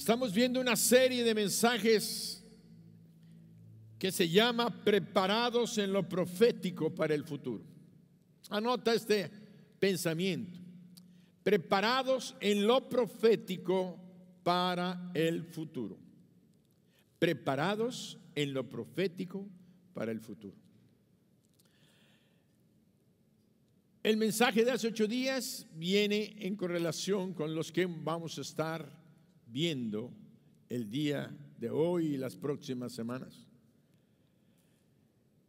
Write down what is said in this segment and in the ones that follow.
Estamos viendo una serie de mensajes que se llama Preparados en lo profético para el futuro. Anota este pensamiento: preparados en lo profético para el futuro. Preparados en lo profético para el futuro. El mensaje de hace 8 días viene en correlación con los que vamos a estar viendo el día de hoy y las próximas semanas.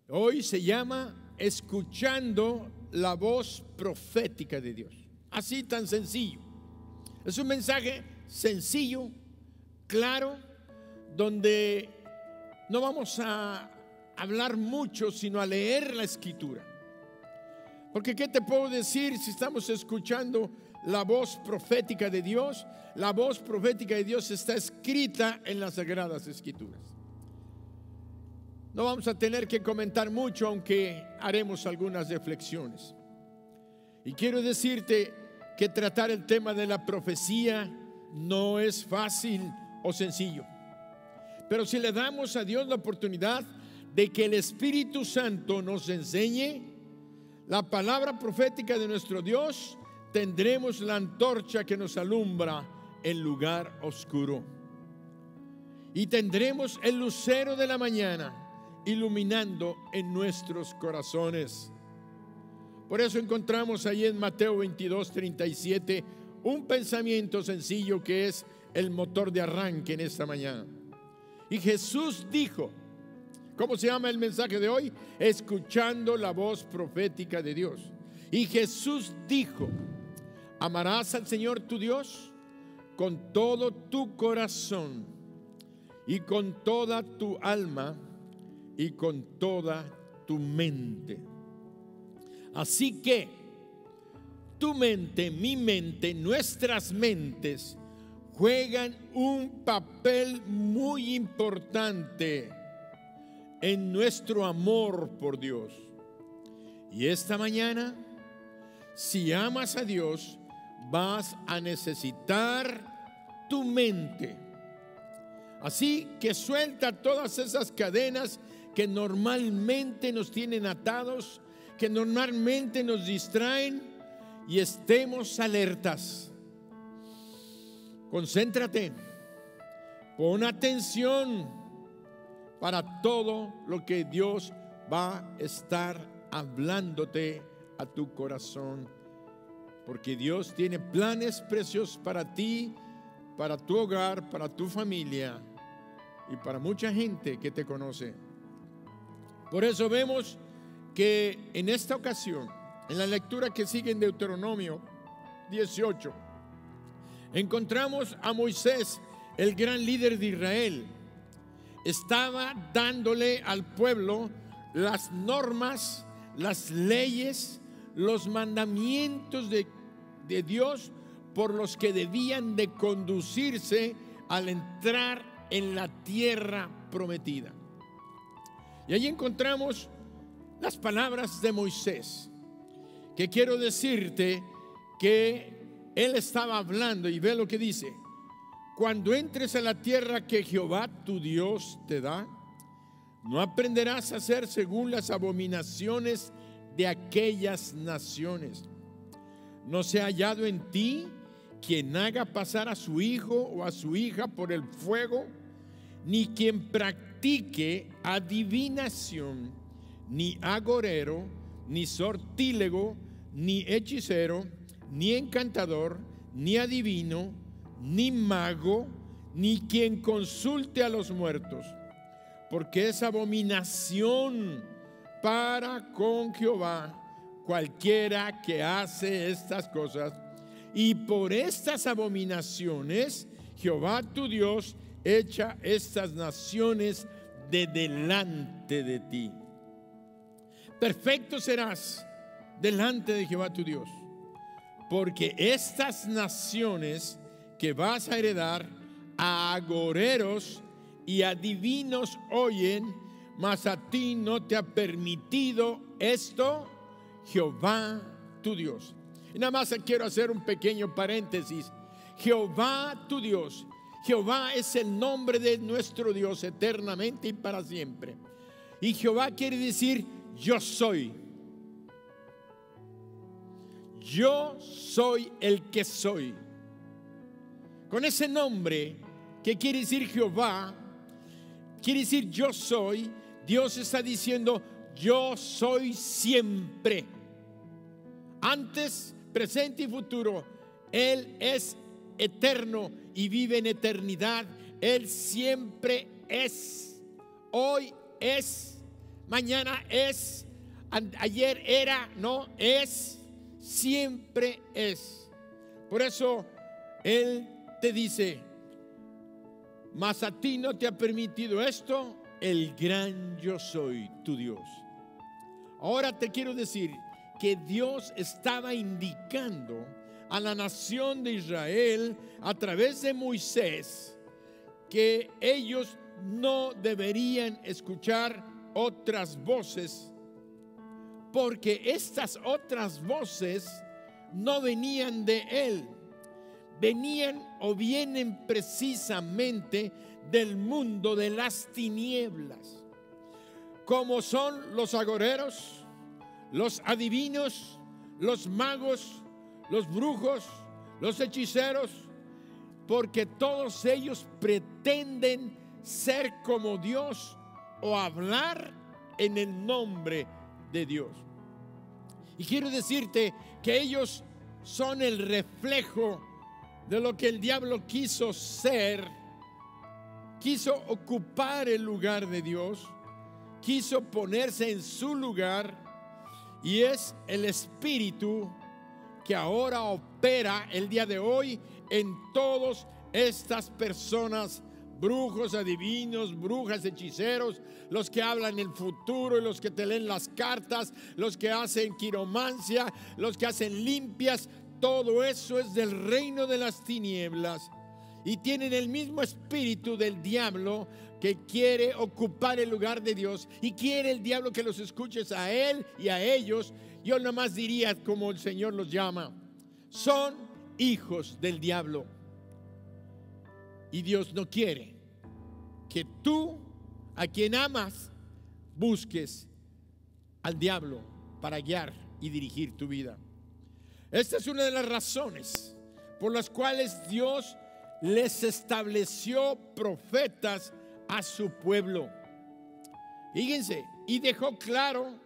Hoy se llama Escuchando la voz profética de Dios. Así tan sencillo. Es un mensaje sencillo, claro, donde no vamos a hablar mucho, sino a leer la Escritura. Porque ¿qué te puedo decir si estamos escuchando la voz profética de Dios? La voz profética de Dios está escrita en las Sagradas Escrituras. No vamos a tener que comentar mucho, aunque haremos algunas reflexiones. Y quiero decirte que tratar el tema de la profecía no es fácil o sencillo. Pero si le damos a Dios la oportunidad de que el Espíritu Santo nos enseñe la palabra profética de nuestro Dios, tendremos la antorcha que nos alumbra en lugar oscuro. Y tendremos el lucero de la mañana iluminando en nuestros corazones. Por eso encontramos ahí en Mateo 22:37 un pensamiento sencillo que es el motor de arranque en esta mañana. Y Jesús dijo, ¿cómo se llama el mensaje de hoy? Escuchando la voz profética de Dios. Y Jesús dijo: amarás al Señor tu Dios con todo tu corazón y con toda tu alma y con toda tu mente. Así que tu mente, mi mente, nuestras mentes juegan un papel muy importante en nuestro amor por Dios. Y esta mañana, si amas a Dios, vas a necesitar tu mente. Así que suelta todas esas cadenas que normalmente nos tienen atados, que normalmente nos distraen, y estemos alertas. Concéntrate, pon atención para todo lo que Dios va a estar hablándote a tu corazón, porque Dios tiene planes preciosos para ti, para tu hogar, para tu familia y para mucha gente que te conoce. Por eso vemos que en esta ocasión, en la lectura que sigue en Deuteronomio 18, encontramos a Moisés, el gran líder de Israel. Estaba dándole al pueblo las normas, las leyes, los mandamientos de Dios por los que debían de conducirse al entrar en la tierra prometida. Y ahí encontramos las palabras de Moisés, que quiero decirte que él estaba hablando, y ve lo que dice: cuando entres a la tierra que Jehová tu Dios te da, no aprenderás a hacer según las abominaciones de aquellas naciones. No sea hallado en ti quien haga pasar a su hijo o a su hija por el fuego, ni quien practique adivinación, ni agorero, ni sortílego, ni hechicero, ni encantador, ni adivino, ni mago, ni quien consulte a los muertos, porque es abominación para con Jehová cualquiera que hace estas cosas, y por estas abominaciones Jehová tu Dios echa estas naciones de delante de ti. Perfecto serás delante de Jehová tu Dios, porque estas naciones que vas a heredar a agoreros y adivinos oyen, mas a ti no te ha permitido esto Jehová tu Dios. Y nada más quiero hacer un pequeño paréntesis. Jehová tu Dios. Jehová es el nombre de nuestro Dios eternamente y para siempre. Y Jehová quiere decir yo soy. Yo soy el que soy. Con ese nombre que quiere decir Jehová, quiere decir yo soy, Dios está diciendo yo soy siempre. Antes, presente y futuro. Él es eterno y vive en eternidad. Él siempre es. Hoy es. Mañana es. Ayer era. No, es. Siempre es. Por eso Él te dice: mas a ti no te ha permitido esto el gran yo soy, tu Dios. Ahora te quiero decir que Dios estaba indicando a la nación de Israel a través de Moisés que ellos no deberían escuchar otras voces, porque estas otras voces no venían de Él, venían o vienen precisamente del mundo de las tinieblas, como son los agoreros, los adivinos, los magos, los brujos, los hechiceros, porque todos ellos pretenden ser como Dios o hablar en el nombre de Dios. Y quiero decirte que ellos son el reflejo de lo que el diablo quiso ser. Quiso ocupar el lugar de Dios, quiso ponerse en su lugar, y es el espíritu que ahora opera el día de hoy en todas estas personas, brujos, adivinos, brujas, hechiceros, los que hablan el futuro y los que te leen las cartas, los que hacen quiromancia, los que hacen limpias. Todo eso es del reino de las tinieblas y tienen el mismo espíritu del diablo que quiere ocupar el lugar de Dios, y quiere el diablo que los escuches a él y a ellos. Yo nada más diría, como el Señor los llama, son hijos del diablo. Y Dios no quiere que tú, a quien amas, busques al diablo para guiar y dirigir tu vida. Esta es una de las razones por las cuales Dios les estableció profetas a su pueblo. Fíjense, y dejó claro: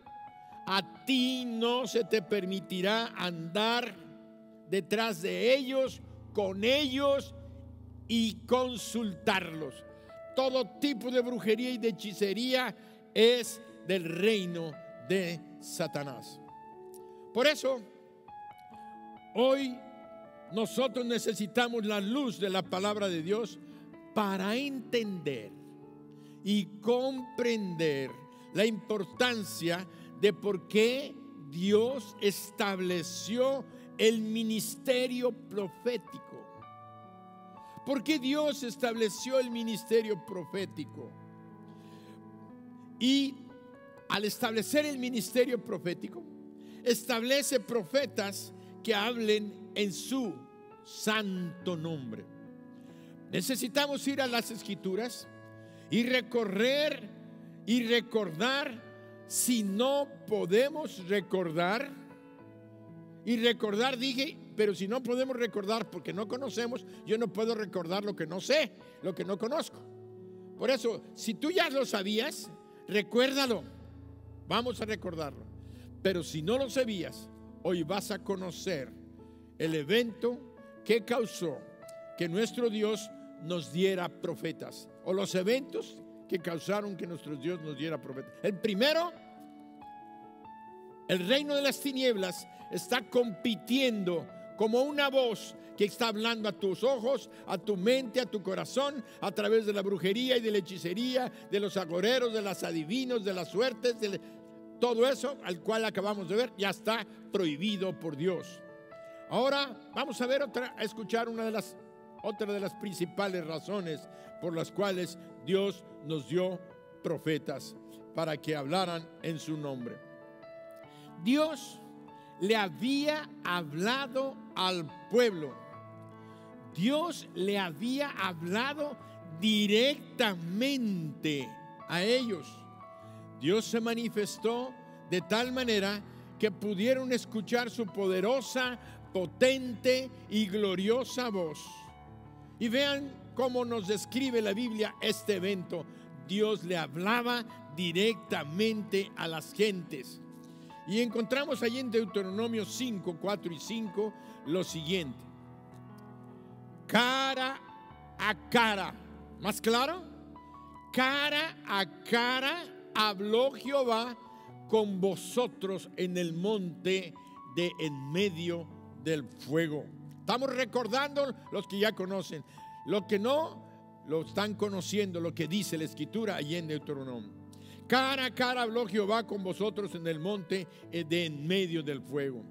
a ti no se te permitirá andar detrás de ellos, con ellos y consultarlos. Todo tipo de brujería y de hechicería es del reino de Satanás. Por eso, hoy nosotros necesitamos la luz de la palabra de Dios para entender y comprender la importancia de por qué Dios estableció el ministerio profético. ¿Por qué Dios estableció el ministerio profético? Y al establecer el ministerio profético, establece profetas que hablen en su santo nombre. Necesitamos ir a las Escrituras y recorrer y recordar. Si no podemos recordar, y recordar, dije, pero si no podemos recordar porque no conocemos, yo no puedo recordar lo que no sé, lo que no conozco. Por eso, si tú ya lo sabías, recuérdalo, vamos a recordarlo. Pero si no lo sabías, hoy vas a conocer el evento que causó que nuestro Dios nos diera profetas, o los eventos que causaron que nuestro Dios nos diera profetas. El primero, el reino de las tinieblas está compitiendo como una voz que está hablando a tus ojos, a tu mente, a tu corazón, a través de la brujería y de la hechicería, de los agoreros, de los adivinos, de las suertes, de todo eso al cual acabamos de ver. Ya está prohibido por Dios. Ahora vamos a ver a escuchar otra de las principales razones por las cuales Dios nos dio profetas para que hablaran en su nombre. Dios le había hablado al pueblo. Dios le había hablado directamente a ellos. Dios se manifestó de tal manera que pudieron escuchar su poderosa, potente y gloriosa voz. Y vean cómo nos describe la Biblia este evento. Dios le hablaba directamente a las gentes. Y encontramos allí en Deuteronomio 5, 4 y 5 lo siguiente: cara a cara. ¿Más claro? Cara a cara habló Jehová con vosotros en el monte de en medio del fuego. Estamos recordando los que ya conocen. Los que no, lo están conociendo, lo que dice la Escritura allí en Deuteronomio. Cara a cara habló Jehová con vosotros en el monte de en medio del fuego.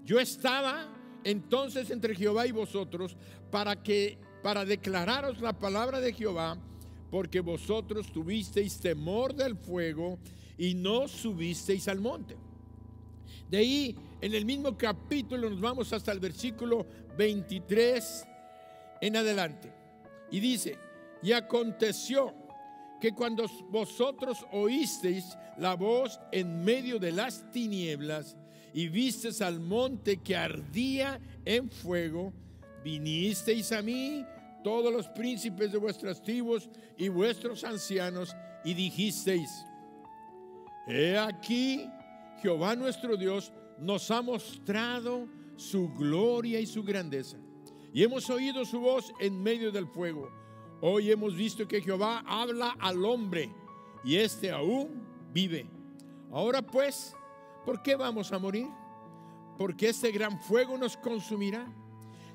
Yo estaba entonces entre Jehová y vosotros para declararos la palabra de Jehová, porque vosotros tuvisteis temor del fuego y no subisteis al monte. De ahí, en el mismo capítulo, nos vamos hasta el versículo 23 en adelante. Y dice: y aconteció que cuando vosotros oísteis la voz en medio de las tinieblas y visteis al monte que ardía en fuego, vinisteis a mí todos los príncipes de vuestras tribus y vuestros ancianos, y dijisteis: he aquí, Jehová nuestro Dios nos ha mostrado su gloria y su grandeza, y hemos oído su voz en medio del fuego. Hoy hemos visto que Jehová habla al hombre, y éste aún vive. Ahora pues, ¿por qué vamos a morir? Porque este gran fuego nos consumirá.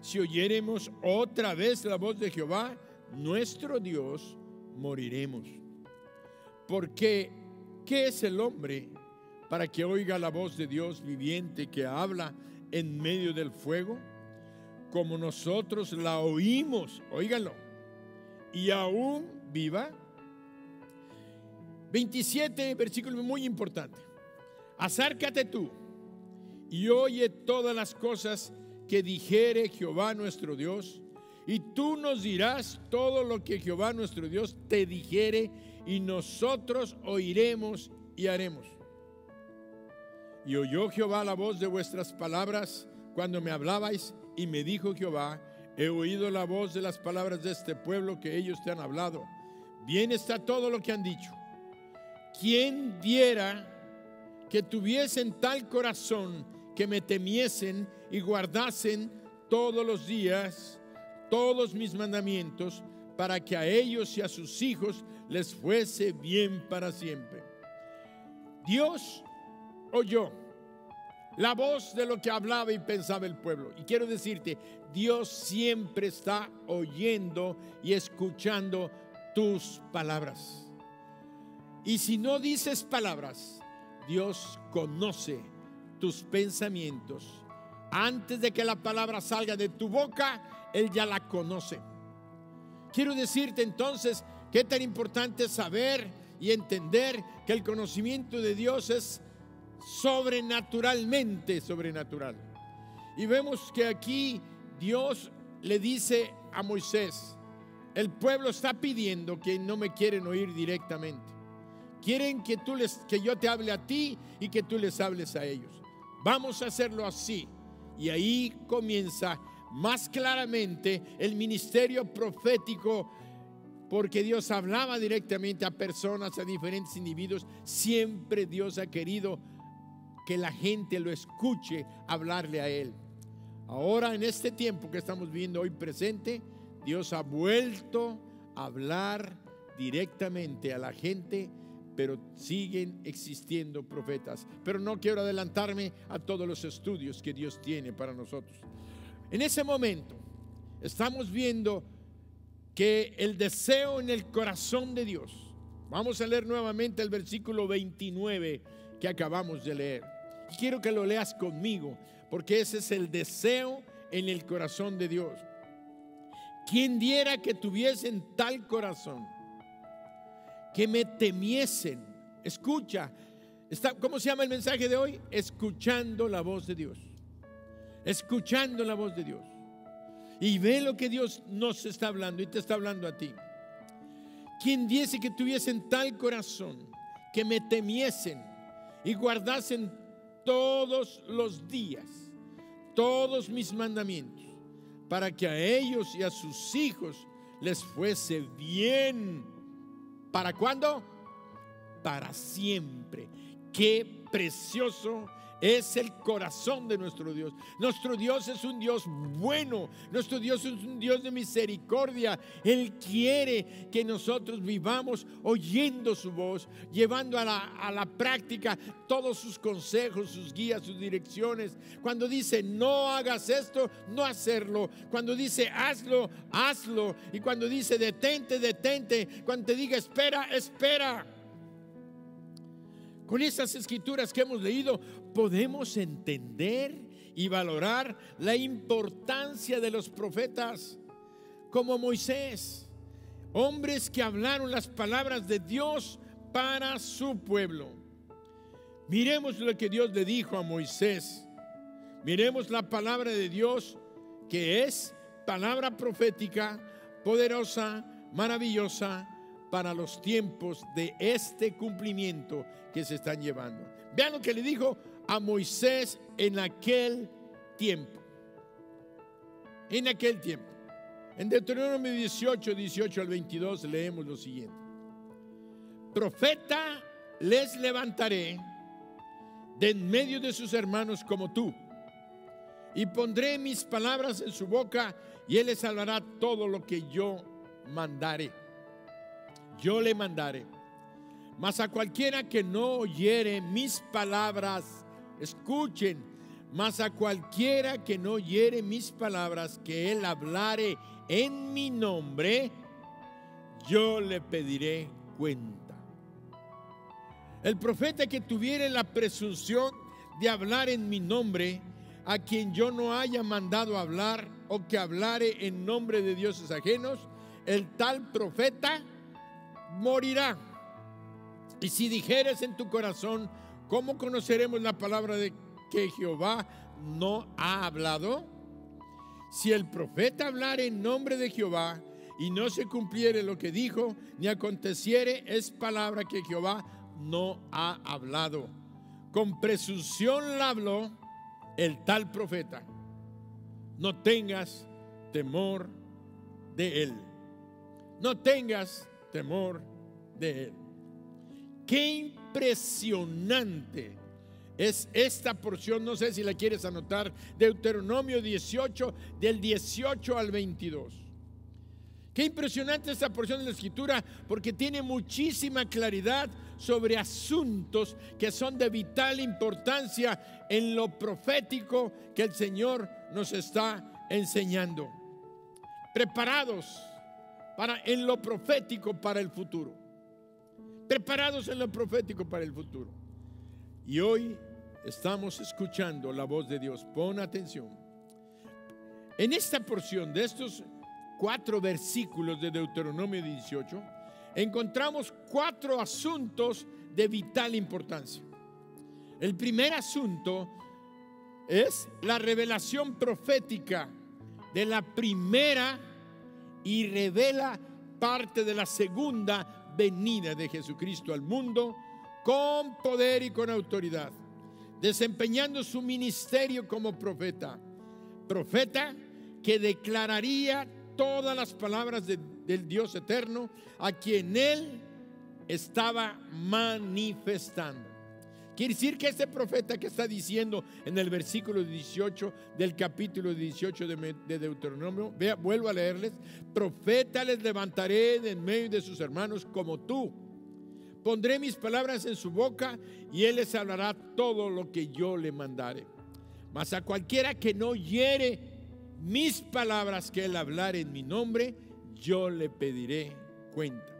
Si oyéremos otra vez la voz de Jehová nuestro Dios, moriremos. Porque ¿qué es el hombre para que oiga la voz de Dios viviente que habla en medio del fuego? Como nosotros la oímos, óigalo, y aún viva. 27, versículo muy importante: acércate tú y oye todas las cosas que dijere Jehová nuestro Dios, y tú nos dirás todo lo que Jehová nuestro Dios te dijere, y nosotros oiremos y haremos. Y oyó Jehová la voz de vuestras palabras cuando me hablabais, y me dijo Jehová: he oído la voz de las palabras de este pueblo que ellos te han hablado. Bien está todo lo que han dicho. ¿Quién diera que tuviesen tal corazón que me temiesen y guardasen todos los días todos mis mandamientos, para que a ellos y a sus hijos les fuese bien para siempre? Dios oyó la voz de lo que hablaba y pensaba el pueblo. Y quiero decirte, Dios siempre está oyendo y escuchando tus palabras. Y si no dices palabras, Dios conoce tus pensamientos. Antes de que la palabra salga de tu boca, Él ya la conoce. Quiero decirte entonces qué tan importante es saber y entender que el conocimiento de Dios es sobrenaturalmente sobrenatural. Y vemos que aquí Dios le dice a Moisés: el pueblo está pidiendo que no me quieren oír directamente. Quieren que yo te hable a ti y que tú les hables a ellos. Vamos a hacerlo así. Y ahí comienza más claramente el ministerio profético, porque Dios hablaba directamente a personas, a diferentes individuos. Siempre Dios ha querido que la gente lo escuche hablarle a Él. Ahora, en este tiempo que estamos viendo hoy presente, Dios ha vuelto a hablar directamente a la gente, pero siguen existiendo profetas. Pero no quiero adelantarme a todos los estudios que Dios tiene para nosotros. En ese momento estamos viendo que el deseo en el corazón de Dios. Vamos a leer nuevamente el versículo 29 que acabamos de leer. Y quiero que lo leas conmigo, porque ese es el deseo en el corazón de Dios. ¿Quién diera que tuviesen tal corazón, que me temiesen? Escucha, ¿cómo se llama el mensaje de hoy? Escuchando la voz de Dios. Escuchando la voz de Dios. Y ve lo que Dios nos está hablando y te está hablando a ti. Quien diese que tuviesen tal corazón, que me temiesen y guardasen todos los días todos mis mandamientos, para que a ellos y a sus hijos les fuese bien. ¿Para cuándo? Para siempre. Qué precioso es el corazón de nuestro Dios. Nuestro Dios es un Dios bueno. Nuestro Dios es un Dios de misericordia. Él quiere que nosotros vivamos oyendo su voz, llevando a la práctica todos sus consejos, sus guías, sus direcciones. Cuando dice no hagas esto, no hacerlo. Cuando dice hazlo, hazlo. Y cuando dice detente, detente. Cuando te diga espera, espera. Con esas escrituras que hemos leído, podemos entender y valorar la importancia de los profetas como Moisés, hombres que hablaron las palabras de Dios para su pueblo. Miremos lo que Dios le dijo a Moisés. Miremos la palabra de Dios, que es palabra profética, poderosa, maravillosa, para los tiempos de este cumplimiento que se están llevando. Vean lo que le dijo a Moisés en aquel tiempo. En aquel tiempo. En Deuteronomio 18, 18 al 22 leemos lo siguiente. Profeta les levantaré de en medio de sus hermanos como tú, y pondré mis palabras en su boca, y él les hablará todo lo que yo mandare. Yo le mandaré. Mas a cualquiera que no oyere mis palabras, escuchen, mas a cualquiera que no oyere mis palabras, que él hablare en mi nombre, yo le pediré cuenta. El profeta que tuviere la presunción de hablar en mi nombre, a quien yo no haya mandado hablar, o que hablare en nombre de dioses ajenos, el tal profeta morirá. Y si dijeres en tu corazón, ¿cómo conoceremos la palabra de que Jehová no ha hablado? Si el profeta hablare en nombre de Jehová y no se cumpliere lo que dijo, ni aconteciere, es palabra que Jehová no ha hablado. Con presunción la habló el tal profeta. No tengas temor de él. No tengas temor de él. Qué impresionante es esta porción. No sé si la quieres anotar. Deuteronomio 18, del 18 al 22. Qué impresionante esta porción de la escritura, porque tiene muchísima claridad sobre asuntos que son de vital importancia en lo profético que el Señor nos está enseñando. Preparados en lo profético para el futuro. Preparados en lo profético para el futuro. Y hoy estamos escuchando la voz de Dios. Pon atención. En esta porción de estos 4 versículos de Deuteronomio 18, encontramos 4 asuntos de vital importancia. El primer asunto es la revelación profética de la primera y revela parte de la segunda venida de Jesucristo al mundo con poder y con autoridad, desempeñando su ministerio como profeta. Profeta que declararía todas las palabras del Dios eterno, a quien él estaba manifestando. Quiere decir que este profeta que está diciendo en el versículo 18 del capítulo 18 de Deuteronomio, vuelvo a leerles: profeta les levantaré de en medio de sus hermanos como tú. Pondré mis palabras en su boca y él les hablará todo lo que yo le mandare. Mas a cualquiera que no oyere mis palabras que él hablare en mi nombre, yo le pediré cuenta.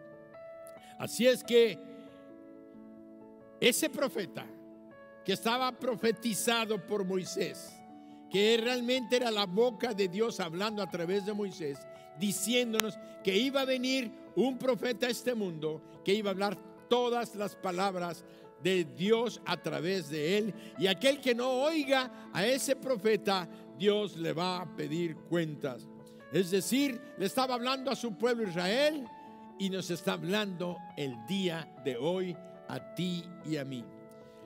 Así es que ese profeta que estaba profetizado por Moisés, que realmente era la boca de Dios hablando a través de Moisés, diciéndonos que iba a venir un profeta a este mundo, que iba a hablar todas las palabras de Dios a través de él, y aquel que no oiga a ese profeta, Dios le va a pedir cuentas. Es decir, le estaba hablando a su pueblo Israel y nos está hablando el día de hoy a ti y a mí.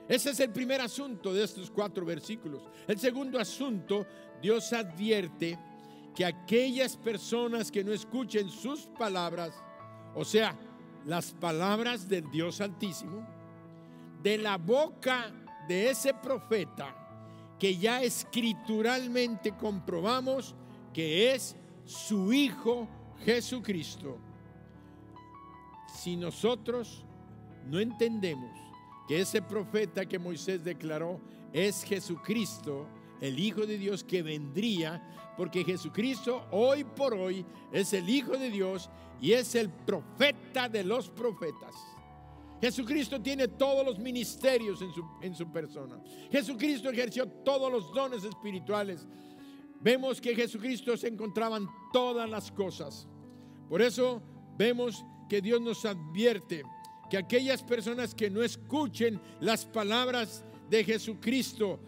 Ese es el primer asunto de estos 4 versículos. El segundo asunto, Dios advierte que aquellas personas que no escuchen sus palabras, o sea, las palabras del Dios Altísimo, de la boca de ese profeta que ya escrituralmente comprobamos que es su Hijo Jesucristo. Si nosotros no entendemos que ese profeta que Moisés declaró es Jesucristo, el Hijo de Dios que vendría, porque Jesucristo hoy por hoy es el Hijo de Dios y es el profeta de los profetas. Jesucristo tiene todos los ministerios en su persona. Jesucristo ejerció todos los dones espirituales. Vemos que Jesucristo se encontraba en todas las cosas. Por eso vemos que Dios nos advierte que aquellas personas que no escuchen las palabras de Jesucristo,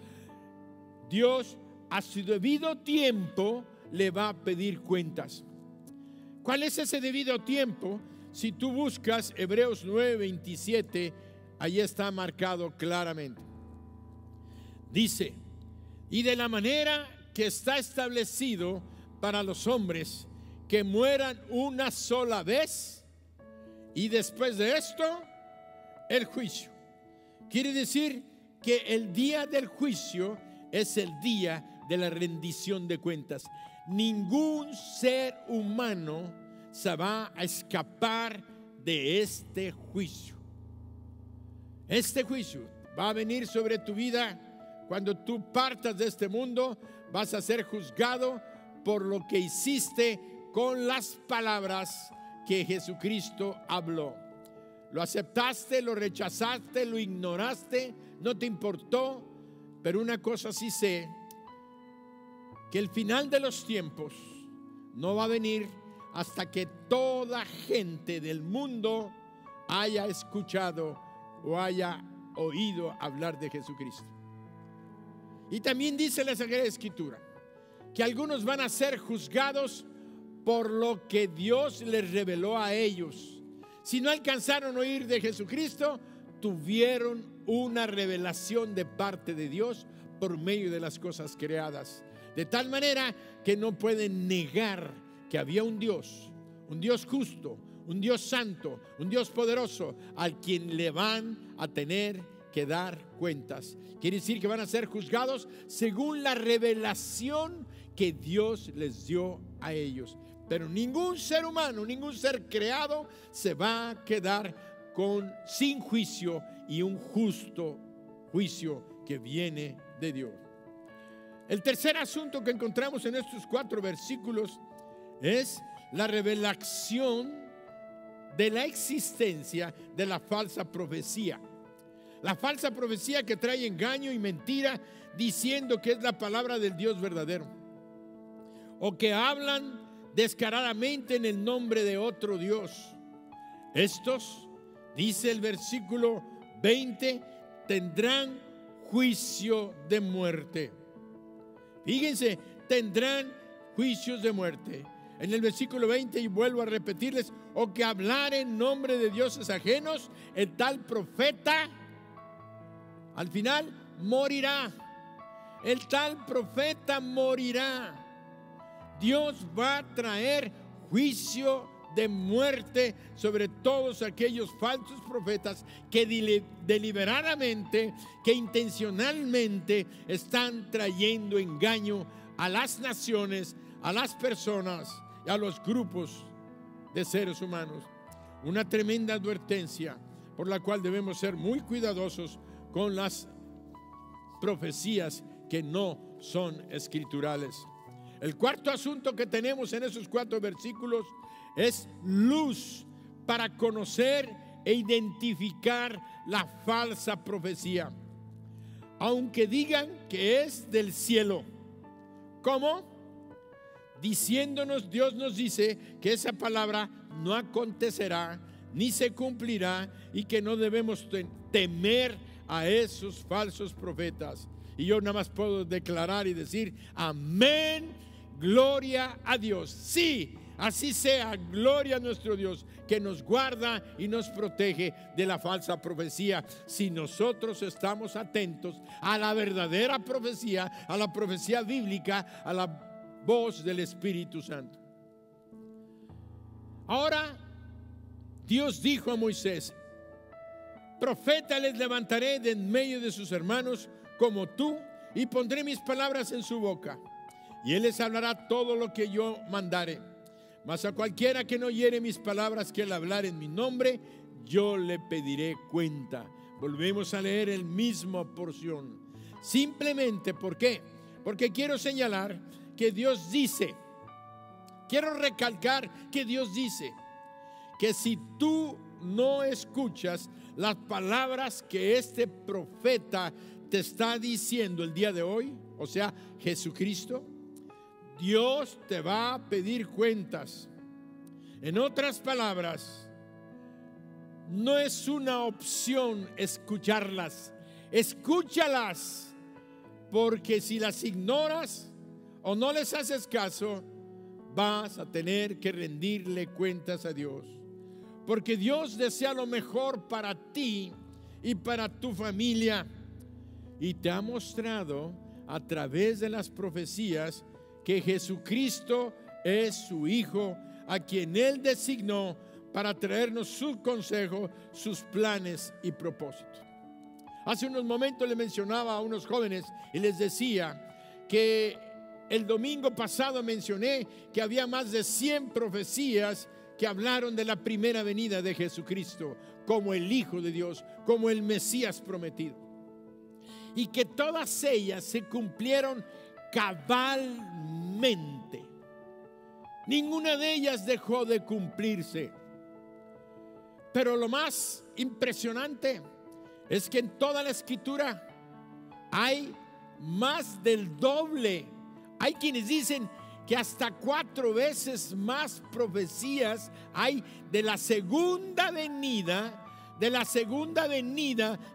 Dios a su debido tiempo le va a pedir cuentas. ¿Cuál es ese debido tiempo? Si tú buscas Hebreos 9:27, ahí está marcado claramente. Dice: y de la manera que está establecido para los hombres que mueran una sola vez, y después de esto, el juicio. Quiere decir que el día del juicio es el día de la rendición de cuentas. Ningún ser humano se va a escapar de este juicio. Este juicio va a venir sobre tu vida. Cuando tú partas de este mundo, vas a ser juzgado por lo que hiciste con las palabras que Jesucristo habló. Lo aceptaste, lo rechazaste, lo ignoraste, no te importó. Pero una cosa sí sé, que el final de los tiempos no va a venir hasta que toda gente del mundo haya escuchado o haya oído hablar de Jesucristo. Y también dice la Sagrada Escritura que algunos van a ser juzgados por lo que Dios les reveló a ellos. Si no alcanzaron a oír de Jesucristo, tuvieron una revelación de parte de Dios por medio de las cosas creadas. De tal manera que no pueden negar que había un Dios justo, un Dios santo, un Dios poderoso, al quien le van a tener que dar cuentas. Quiere decir que van a ser juzgados según la revelación que Dios les dio a ellos. Pero ningún ser humano, ningún ser creado se va a quedar sin juicio, y un justo juicio que viene de Dios. El tercer asunto que encontramos en estos 4 versículos es la revelación de la existencia de la falsa profecía. La falsa profecía que trae engaño y mentira diciendo que es la palabra del Dios verdadero, o que hablan descaradamente en el nombre de otro Dios. Estos, dice el versículo 20, tendrán juicio de muerte. Fíjense, tendrán juicios de muerte. En el versículo 20, y vuelvo a repetirles: o que hablar en nombre de dioses ajenos, el tal profeta al final morirá. El tal profeta morirá. Dios va a traer juicio de muerte sobre todos aquellos falsos profetas que deliberadamente, que intencionalmente están trayendo engaño a las naciones, a las personas y a los grupos de seres humanos. Una tremenda advertencia por la cual debemos ser muy cuidadosos con las profecías que no son escriturales. El cuarto asunto que tenemos en esos 4 versículos es luz para conocer e identificar la falsa profecía, aunque digan que es del cielo. ¿Cómo? Diciéndonos, Dios nos dice que esa palabra no acontecerá ni se cumplirá, y que no debemos temer a esos falsos profetas. Y yo nada más puedo declarar y decir: amén, gloria a Dios. Sí, así sea, gloria a nuestro Dios, que nos guarda y nos protege de la falsa profecía. Si nosotros estamos atentos a la verdadera profecía, a la profecía bíblica, a la voz del Espíritu Santo. Ahora, Dios dijo a Moisés: profeta les levantaré de en medio de sus hermanos como tú, y pondré mis palabras en su boca, y él les hablará todo lo que yo mandare. Mas a cualquiera que no oyere mis palabras que él hablare en mi nombre, yo le pediré cuenta. Volvemos a leer el mismo porción. Simplemente, ¿por qué? Porque quiero señalar que Dios dice, quiero recalcar que Dios dice que si tú no escuchas las palabras que este profeta te está diciendo el día de hoy, o sea, Jesucristo, Dios te va a pedir cuentas. En otras palabras, no es una opción escucharlas. Escúchalas, porque si las ignoras o no les haces caso, vas a tener que rendirle cuentas a Dios. Porque Dios desea lo mejor para ti y para tu familia, y te ha mostrado a través de las profecías que Jesucristo es su Hijo, a quien Él designó para traernos su consejo, sus planes y propósitos. Hace unos momentos le mencionaba a unos jóvenes y les decía que el domingo pasado mencioné que había más de 100 profecías que hablaron de la primera venida de Jesucristo como el Hijo de Dios, como el Mesías prometido, y que todas ellas se cumplieron cabalmente. Ninguna de ellas dejó de cumplirse. Pero lo más impresionante es que en toda la Escritura hay más del doble. Hay quienes dicen que hasta 4 veces más profecías hay de la segunda venida,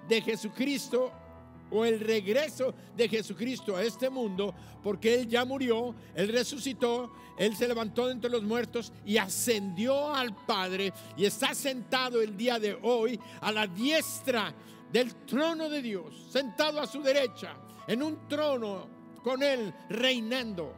de Jesucristo, o el regreso de Jesucristo a este mundo, porque Él ya murió, Él resucitó, Él se levantó de entre los muertos y ascendió al Padre, y está sentado el día de hoy a la diestra del trono de Dios, sentado a su derecha, en un trono con Él reinando.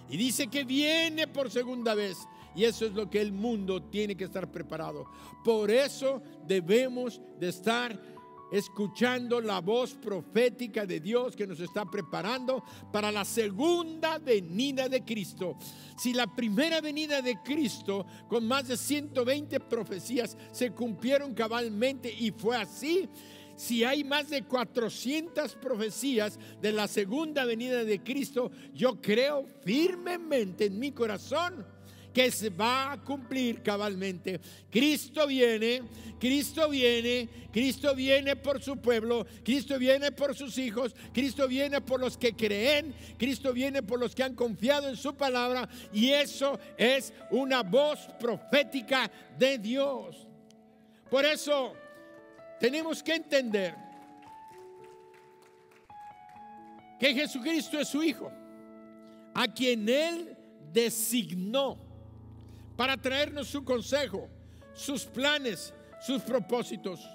Y dice que viene por segunda vez, y eso es lo que el mundo tiene que estar preparado. Por eso debemos de estar escuchando la voz profética de Dios que nos está preparando para la segunda venida de Cristo. Si la primera venida de Cristo, con más de 120 profecías, se cumplieron cabalmente y fue así, si hay más de 400 profecías de la segunda venida de Cristo, yo creo firmemente en mi corazón que se va a cumplir cabalmente. Cristo viene, Cristo viene, Cristo viene por su pueblo, Cristo viene por sus hijos, Cristo viene por los que creen, Cristo viene por los que han confiado en su palabra, y eso es una voz profética de Dios. Por eso tenemos que entender que Jesucristo es su Hijo, a quien Él designó para traernos su consejo, sus planes, sus propósitos.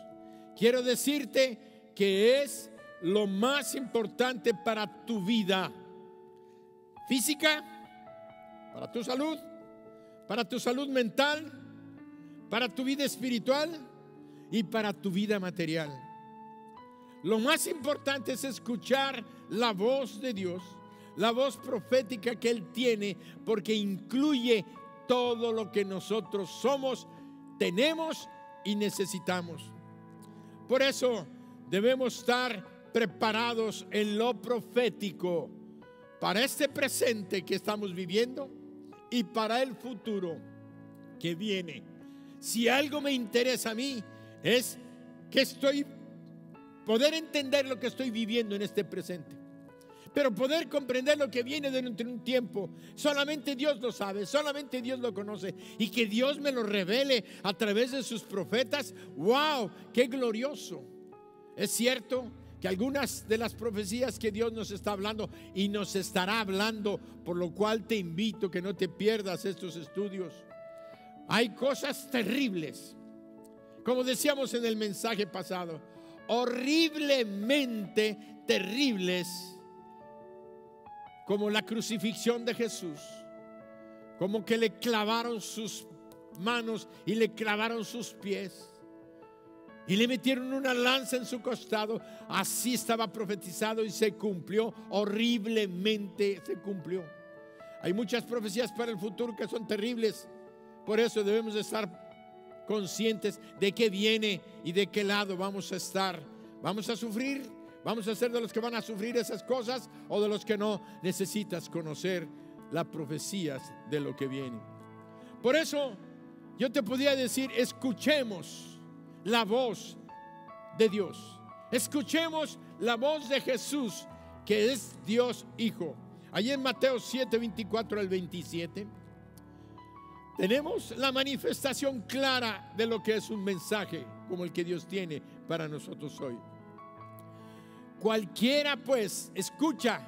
Quiero decirte que es lo más importante para tu vida física, para tu salud mental, para tu vida espiritual y para tu vida material. Lo más importante es escuchar la voz de Dios, la voz profética que Él tiene, porque incluye todo lo que nosotros somos, tenemos y necesitamos. Por eso debemos estar preparados en lo profético para este presente que estamos viviendo y para el futuro que viene. Si algo me interesa a mí es que poder entender lo que estoy viviendo en este presente. Pero poder comprender lo que viene dentro de un tiempo, solamente Dios lo sabe, solamente Dios lo conoce. Y que Dios me lo revele a través de sus profetas. ¡Wow! ¡Qué glorioso! Es cierto que algunas de las profecías que Dios nos está hablando y nos estará hablando, por lo cual te invito que no te pierdas estos estudios. Hay cosas terribles, como decíamos en el mensaje pasado, horriblemente terribles, como la crucifixión de Jesús, como que le clavaron sus manos y le clavaron sus pies y le metieron una lanza en su costado. Así estaba profetizado y se cumplió, horriblemente se cumplió. Hay muchas profecías para el futuro que son terribles, por eso debemos estar conscientes de qué viene y de qué lado vamos a estar. Vamos a sufrir, vamos a ser de los que van a sufrir esas cosas o de los que no. Necesitas conocer las profecías de lo que viene. Por eso yo te podría decir, escuchemos la voz de Dios, escuchemos la voz de Jesús, que es Dios Hijo. Allí en Mateo 7, 24 al 27 tenemos la manifestación clara de lo que es un mensaje como el que Dios tiene para nosotros hoy. Cualquiera pues, escucha,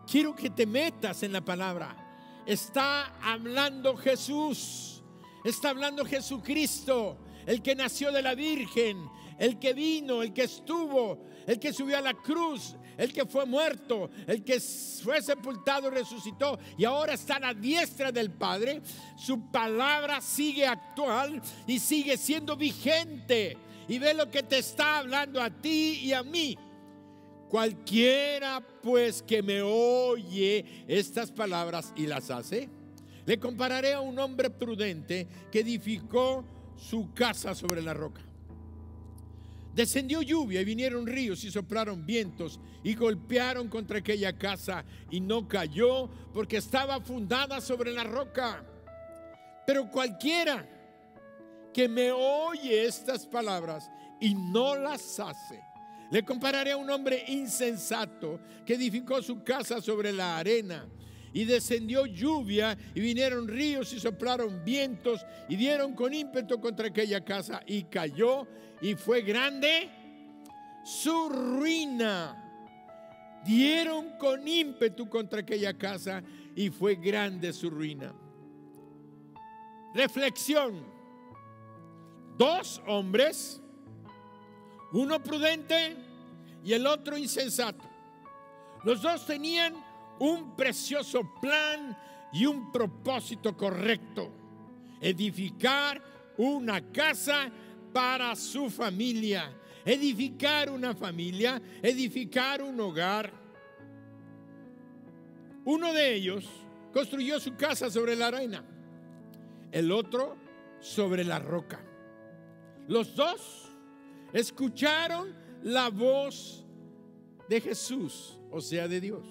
quiero que te metas en la palabra. Está hablando Jesús, está hablando Jesucristo, el que nació de la Virgen, el que vino, el que estuvo, el que subió a la cruz, el que fue muerto, el que fue sepultado y resucitó y ahora está a la diestra del Padre. Su palabra sigue actual y sigue siendo vigente, y ve lo que te está hablando a ti y a mí. Cualquiera pues que me oye estas palabras y las hace, le compararé a un hombre prudente que edificó su casa sobre la roca. Descendió lluvia y vinieron ríos y soplaron vientos y golpearon contra aquella casa, y no cayó porque estaba fundada sobre la roca. Pero cualquiera que me oye estas palabras y no las hace, le compararé a un hombre insensato que edificó su casa sobre la arena. Y descendió lluvia y vinieron ríos y soplaron vientos y dieron con ímpetu contra aquella casa, y cayó, y fue grande su ruina. Dieron con ímpetu contra aquella casa y fue grande su ruina. Reflexión: dos hombres, uno prudente y el otro insensato. Los dos tenían un precioso plan y un propósito correcto: edificar una casa para su familia, edificar una familia, edificar un hogar. Uno de ellos construyó su casa sobre la arena, el otro sobre la roca. Los dos escucharon la voz de Jesús, o sea, de Dios.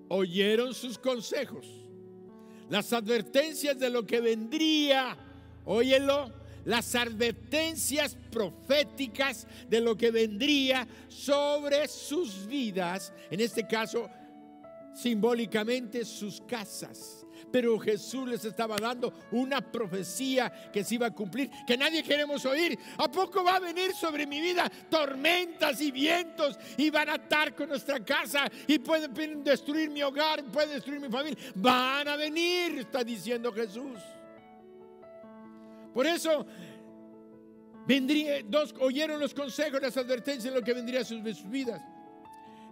Oyeron sus consejos, las advertencias de lo que vendría. Óyelo, las advertencias proféticas de lo que vendría sobre sus vidas, en este caso simbólicamente sus casas. Pero Jesús les estaba dando una profecía que se iba a cumplir, que nadie queremos oír. ¿A poco va a venir sobre mi vida tormentas y vientos y van a atar con nuestra casa y pueden destruir mi hogar, pueden destruir mi familia? Van a venir, está diciendo Jesús. Por eso oyeron los consejos, las advertencias de lo que vendría a sus vidas.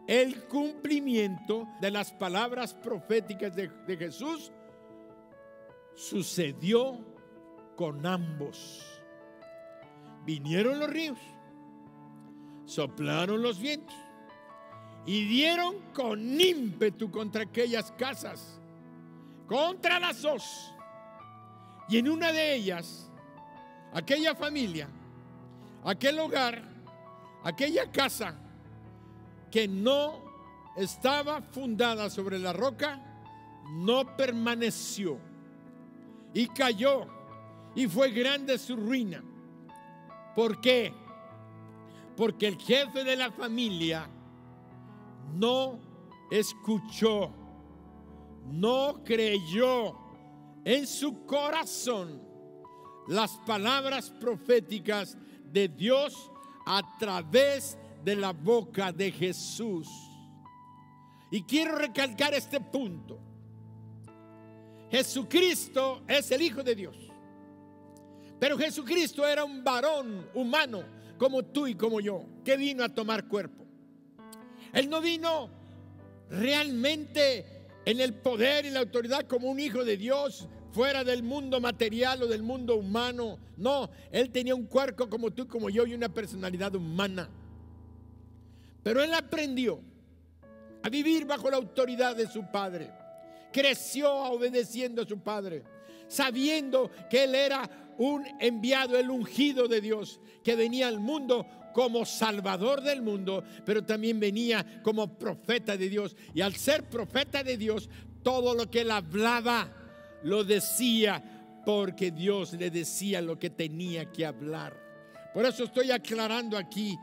El cumplimiento de las palabras proféticas de Jesús sucedió con ambos. Vinieron los ríos, soplaron los vientos y dieron con ímpetu contra aquellas casas, contra las dos. Y en una de ellas, aquella familia, aquel hogar, aquella casa que no estaba fundada sobre la roca, no permaneció y cayó, y fue grande su ruina. ¿Por qué? Porque el jefe de la familia no escuchó, no creyó en su corazón las palabras proféticas de Dios a través de la boca de Jesús. Y quiero recalcar este punto. Jesucristo es el Hijo de Dios. Pero Jesucristo era un varón humano como tú y como yo, que vino a tomar cuerpo. Él no vino realmente en el poder y la autoridad como un hijo de Dios, fuera del mundo material o del mundo humano. No, Él tenía un cuerpo como tú y como yo y una personalidad humana. Pero Él aprendió a vivir bajo la autoridad de su Padre. Creció obedeciendo a su Padre, sabiendo que Él era un enviado, el ungido de Dios, que venía al mundo como salvador del mundo, pero también venía como profeta de Dios. Y al ser profeta de Dios, todo lo que Él hablaba lo decía porque Dios le decía lo que tenía que hablar. Por eso estoy aclarando aquí.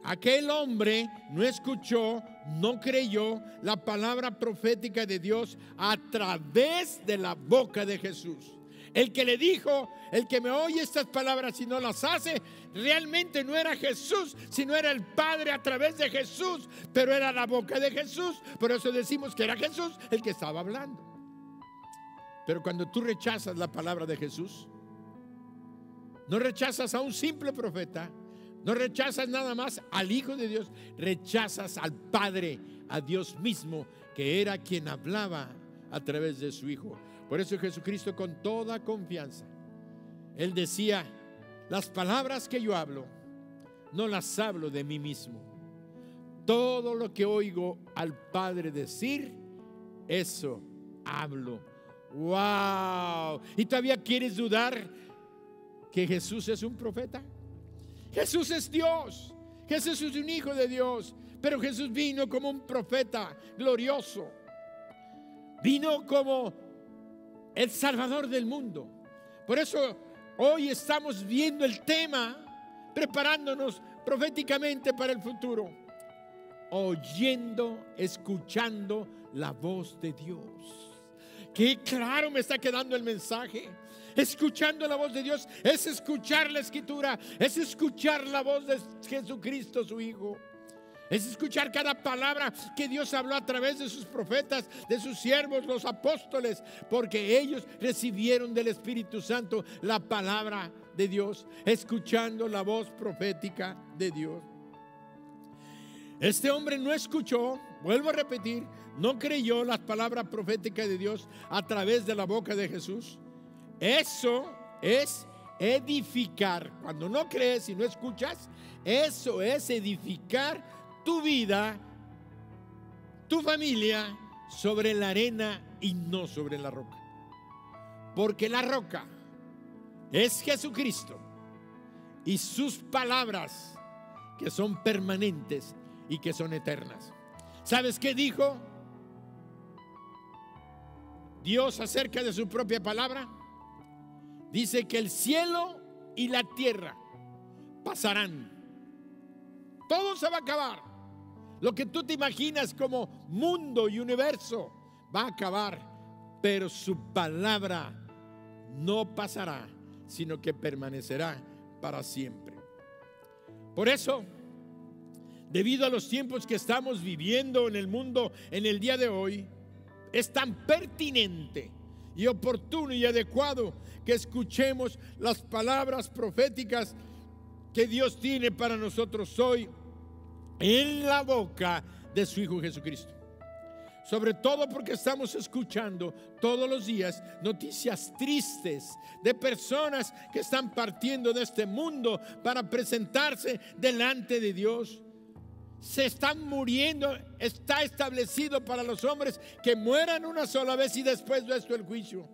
Aquel hombre no escuchó, no creyó la palabra profética de Dios a través de la boca de Jesús. El que le dijo, el que me oye estas palabras y no las hace, realmente no era Jesús, sino era el Padre a través de Jesús, pero era la boca de Jesús. Por eso decimos que era Jesús el que estaba hablando. Pero cuando tú rechazas la palabra de Jesús, no rechazas a un simple profeta, no rechazas nada más al Hijo de Dios, rechazas al Padre, a Dios mismo, que era quien hablaba a través de su Hijo. Por eso Jesucristo, con toda confianza, Él decía: las palabras que yo hablo, no las hablo de mí mismo. Todo lo que oigo al Padre decir, eso hablo. ¡Wow! ¿Y todavía quieres dudar que Jesús es un profeta? Jesús es Dios. Jesús es un hijo de Dios. Pero Jesús vino como un profeta glorioso. Vino como el Salvador del mundo. Por eso hoy estamos viendo el tema, preparándonos proféticamente para el futuro. Oyendo, escuchando la voz de Dios. Qué claro me está quedando el mensaje. Escuchando la voz de Dios es escuchar la Escritura, es escuchar la voz de Jesucristo, su Hijo. Es escuchar cada palabra que Dios habló a través de sus profetas, de sus siervos, los apóstoles, porque ellos recibieron del Espíritu Santo la palabra de Dios, escuchando la voz profética de Dios. Este hombre no escuchó, vuelvo a repetir, no creyó las palabras proféticas de Dios a través de la boca de Jesús. Eso es edificar. Cuando no crees y no escuchas, eso es edificar tu vida, tu familia sobre la arena y no sobre la roca. Porque la roca es Jesucristo y sus palabras, que son permanentes y que son eternas. ¿Sabes qué dijo Dios acerca de su propia palabra? Dice que el cielo y la tierra pasarán. Todo se va a acabar. Lo que tú te imaginas como mundo y universo va a acabar, pero su palabra no pasará, sino que permanecerá para siempre. Por eso, debido a los tiempos que estamos viviendo en el mundo en el día de hoy, es tan pertinente y oportuno y adecuado que escuchemos las palabras proféticas que Dios tiene para nosotros hoy en la boca de su Hijo Jesucristo. Sobre todo porque estamos escuchando todos los días noticias tristes de personas que están partiendo de este mundo para presentarse delante de Dios. Se están muriendo. Está establecido para los hombres que mueran una sola vez y después de esto el juicio.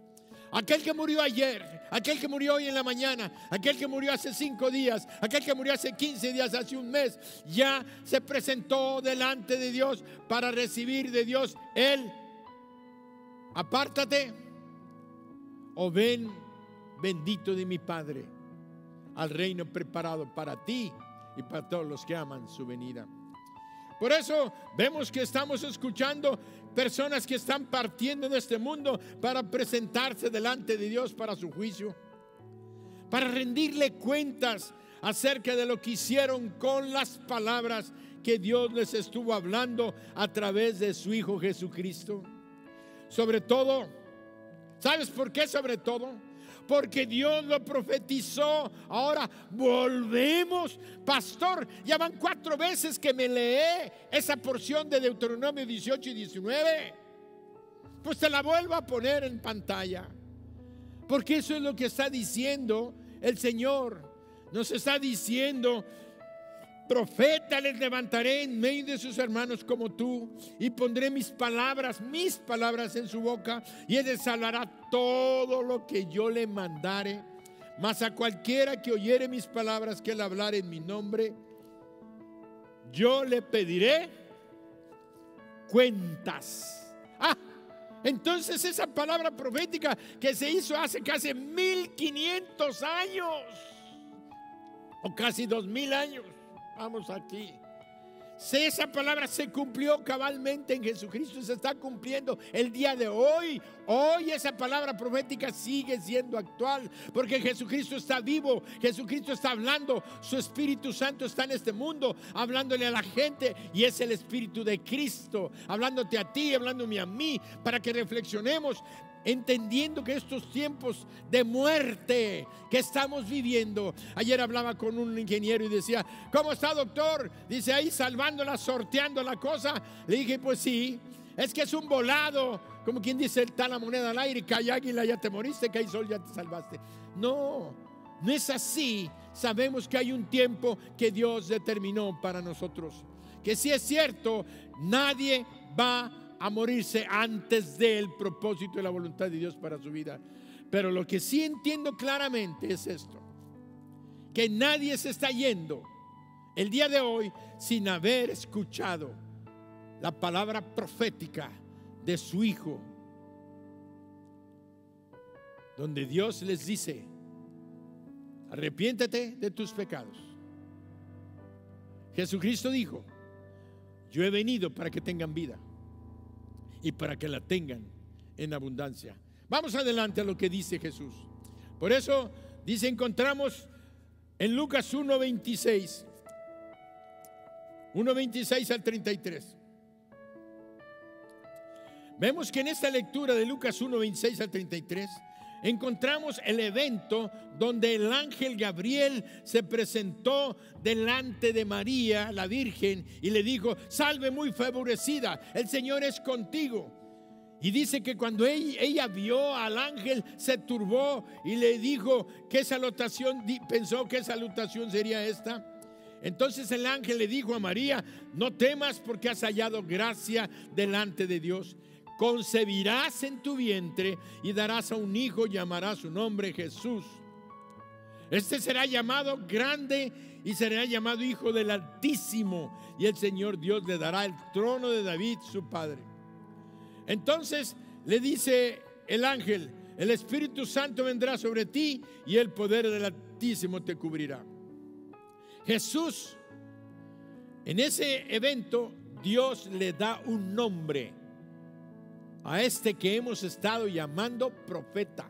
Aquel que murió ayer, aquel que murió hoy en la mañana, aquel que murió hace 5 días, aquel que murió hace 15 días, hace un mes, ya se presentó delante de Dios para recibir de Dios el apártate o ven bendito de mi Padre al reino preparado para ti y para todos los que aman su venida. Por eso vemos que estamos escuchando personas que están partiendo de este mundo para presentarse delante de Dios para su juicio, para rendirle cuentas acerca de lo que hicieron con las palabras que Dios les estuvo hablando a través de su Hijo Jesucristo. Sobre todo, ¿sabes por qué sobre todo? Porque Dios lo profetizó. Ahora volvemos, pastor, ya van 4 veces que me lee esa porción de Deuteronomio 18 y 19. Pues te la vuelvo a poner en pantalla, porque eso es lo que está diciendo el Señor. Nos está diciendo: profeta les levantaré en medio de sus hermanos como tú, y pondré mis palabras en su boca, y él les hablará todo lo que yo le mandare. Mas a cualquiera que oyere mis palabras que él hablare en mi nombre, yo le pediré cuentas. Entonces esa palabra profética que se hizo hace casi 1500 años, o casi 2000 años, vamos aquí, si esa palabra se cumplió cabalmente en Jesucristo, se está cumpliendo el día de hoy. Hoy esa palabra profética sigue siendo actual, porque Jesucristo está vivo, Jesucristo está hablando, su Espíritu Santo está en este mundo hablándole a la gente, y es el Espíritu de Cristo hablándote a ti, hablándome a mí, para que reflexionemos, entendiendo que estos tiempos de muerte que estamos viviendo. Ayer hablaba con un ingeniero y decía: ¿cómo está, doctor? Dice: ahí salvándola, sorteando la cosa. Le dije: pues sí, es que es un volado, como quien dice, está la moneda al aire, cae águila, ya te moriste, cae sol, ya te salvaste. No, no es así. Sabemos que hay un tiempo que Dios determinó para nosotros, que sí es cierto, nadie va a morirse antes del propósito y la voluntad de Dios para su vida. Pero lo que sí entiendo claramente es esto: que nadie se está yendo el día de hoy sin haber escuchado la palabra profética de su Hijo, donde Dios les dice: arrepiéntete de tus pecados. Jesucristo dijo: yo he venido para que tengan vida y para que la tengan en abundancia. Vamos adelante a lo que dice Jesús. Por eso dice, encontramos en Lucas 1:26 al 33. Vemos que en esta lectura de Lucas 1:26 al 33 encontramos el evento donde el ángel Gabriel se presentó delante de María, la Virgen, y le dijo: salve muy favorecida, el Señor es contigo. Y dice que cuando ella vio al ángel, se turbó y le dijo: ¿qué salutación? Pensó: ¿qué salutación sería esta? Entonces el ángel le dijo a María: no temas, porque has hallado gracia delante de Dios. Concebirás en tu vientre y darás a un hijo, llamarás su nombre Jesús. Este será llamado grande y será llamado Hijo del Altísimo, y el Señor Dios le dará el trono de David su padre. Entonces le dice el ángel: el Espíritu Santo vendrá sobre ti y el poder del Altísimo te cubrirá. Jesús, en ese evento, Dios le da un nombre a este que hemos estado llamando profeta.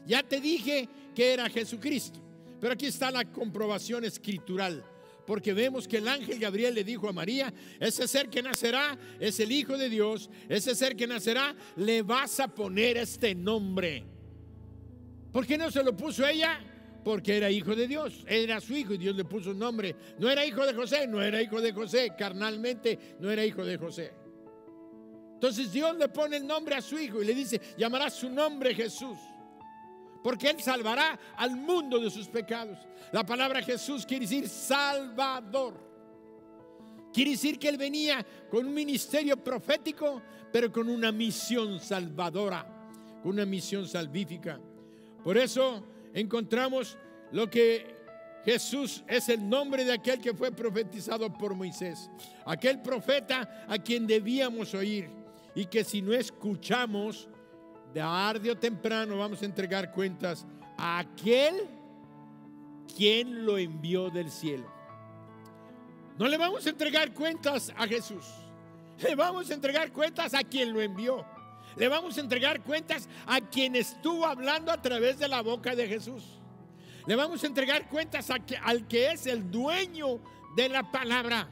Ya te dije que era Jesucristo, pero aquí está la comprobación escritural, porque vemos que el ángel Gabriel le dijo a María: ese ser que nacerá es el Hijo de Dios, ese ser que nacerá le vas a poner este nombre. ¿Por qué no se lo puso ella? Porque era hijo de Dios, era su hijo y Dios le puso un nombre. No era hijo de José, no era hijo de José, carnalmente no era hijo de José. Entonces Dios le pone el nombre a su hijo y le dice: llamará su nombre Jesús, porque él salvará al mundo de sus pecados. La palabra Jesús quiere decir Salvador. Quiere decir que él venía con un ministerio profético, pero con una misión salvadora, con una misión salvífica. Por eso encontramos lo que Jesús es el nombre de aquel que fue profetizado por Moisés, aquel profeta a quien debíamos oír, y que si no escuchamos, de tarde o temprano vamos a entregar cuentas a aquel quien lo envió del cielo. No le vamos a entregar cuentas a Jesús, le vamos a entregar cuentas a quien lo envió. Le vamos a entregar cuentas a quien estuvo hablando a través de la boca de Jesús. Le vamos a entregar cuentas al que es el dueño de la palabra.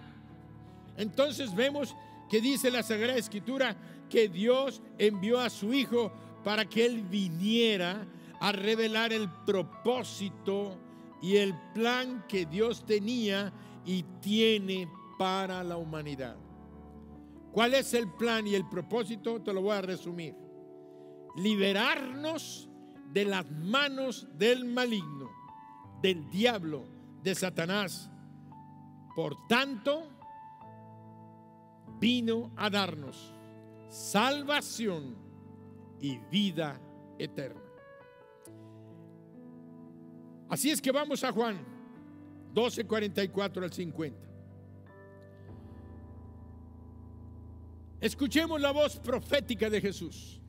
Entonces vemos que dice la Sagrada Escritura que Dios envió a su Hijo para que Él viniera a revelar el propósito y el plan que Dios tenía y tiene para la humanidad. ¿Cuál es el plan y el propósito? Te lo voy a resumir. Liberarnos de las manos del maligno, del diablo, de Satanás. Por tanto, vino a darnos salvación y vida eterna. Así es que vamos a Juan 12:44 al 50. Escuchemos la voz profética de Jesús.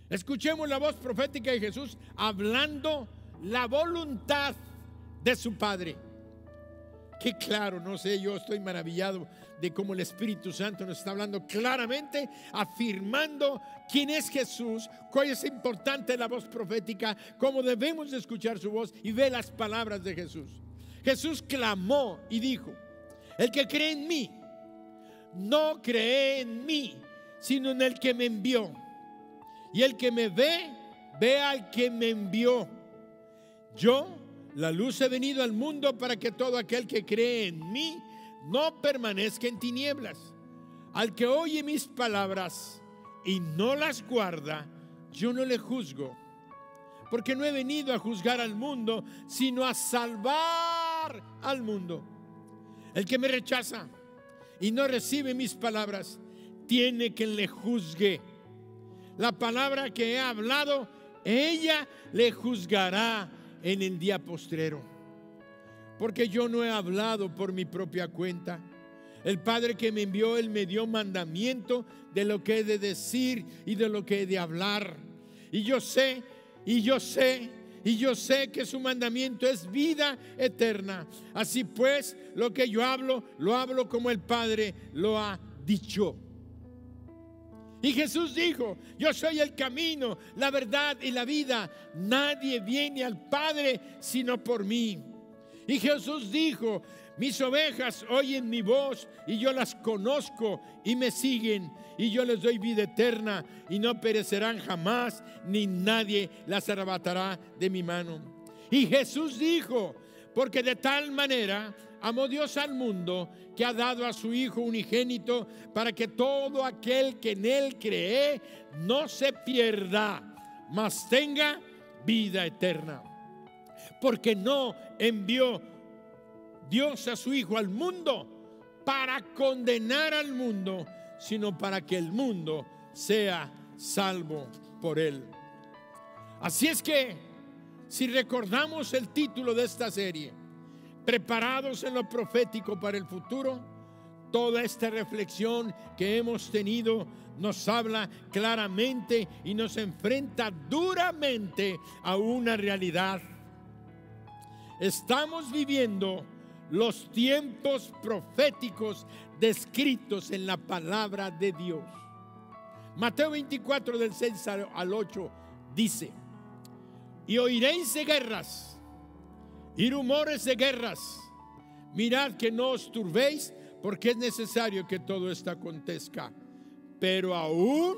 Escuchemos la voz profética de Jesús hablando la voluntad de su Padre. Qué claro, no sé, yo estoy maravillado de cómo el Espíritu Santo nos está hablando claramente, afirmando quién es Jesús, cuál es importante la voz profética, cómo debemos de escuchar su voz y ver las palabras de Jesús. Jesús clamó y dijo: el que cree en mí, no cree en mí, sino en el que me envió. Y el que me ve, ve al que me envió. Yo, la luz, he venido al mundo para que todo aquel que cree en mí no permanezca en tinieblas. Al que oye mis palabras y no las guarda, yo no le juzgo, porque no he venido a juzgar al mundo, sino a salvar al mundo. El que me rechaza y no recibe mis palabras, tiene quien le juzgue. La palabra que he hablado, ella le juzgará en el día postrero. Porque yo no he hablado por mi propia cuenta. El Padre que me envió, Él me dio mandamiento de lo que he de decir y de lo que he de hablar. Y yo sé que su mandamiento es vida eterna. Así pues, lo que yo hablo, lo hablo como el Padre lo ha dicho. Y Jesús dijo: yo soy el camino, la verdad y la vida. Nadie viene al Padre sino por mí. Y Jesús dijo: mis ovejas oyen mi voz y yo las conozco y me siguen. Y yo les doy vida eterna y no perecerán jamás, ni nadie las arrebatará de mi mano. Y Jesús dijo: porque de tal manera amó Dios al mundo, que ha dado a su Hijo unigénito, para que todo aquel que en Él cree no se pierda, mas tenga vida eterna. Porque no envió Dios a su Hijo al mundo para condenar al mundo, sino para que el mundo sea salvo por Él. Así es que, si recordamos el título de esta serie, preparados en lo profético para el futuro, toda esta reflexión que hemos tenido nos habla claramente y nos enfrenta duramente a una realidad. Estamos viviendo los tiempos proféticos descritos en la palabra de Dios. Mateo 24 del 6 al 8 dice: y oiréis de guerras y rumores de guerras. Mirad que no os turbéis, porque es necesario que todo esto acontezca, pero aún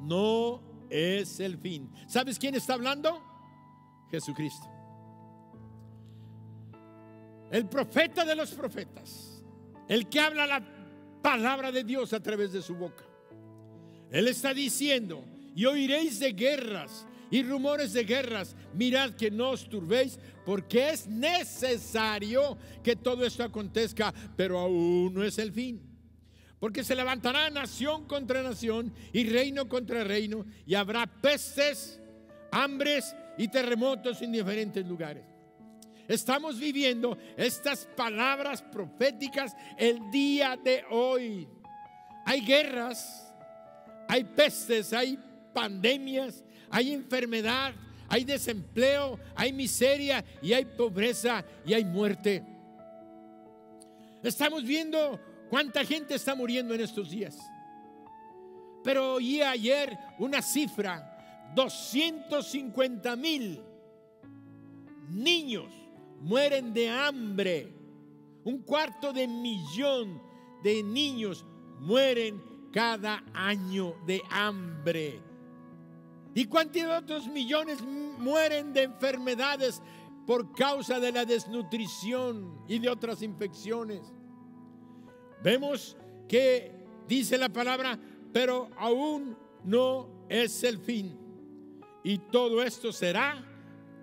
no es el fin. ¿Sabes quién está hablando? Jesucristo, el profeta de los profetas, el que habla la palabra de Dios a través de su boca. Él está diciendo: y oiréis de guerras y rumores de guerras. Mirad que no os turbéis, porque es necesario que todo esto acontezca, pero aún no es el fin. Porque se levantará nación contra nación y reino contra reino, y habrá pestes, hambres y terremotos en diferentes lugares. Estamos viviendo estas palabras proféticas el día de hoy. Hay guerras, hay pestes, hay pandemias, hay enfermedad, hay desempleo, hay miseria y hay pobreza y hay muerte. Estamos viendo cuánta gente está muriendo en estos días. Pero oí ayer una cifra: 250,000 niños mueren de hambre. 250,000 de niños mueren cada año de hambre. ¿Y cuántos otros millones mueren de enfermedades por causa de la desnutrición y de otras infecciones? Vemos que dice la palabra, pero aún no es el fin. Y todo esto será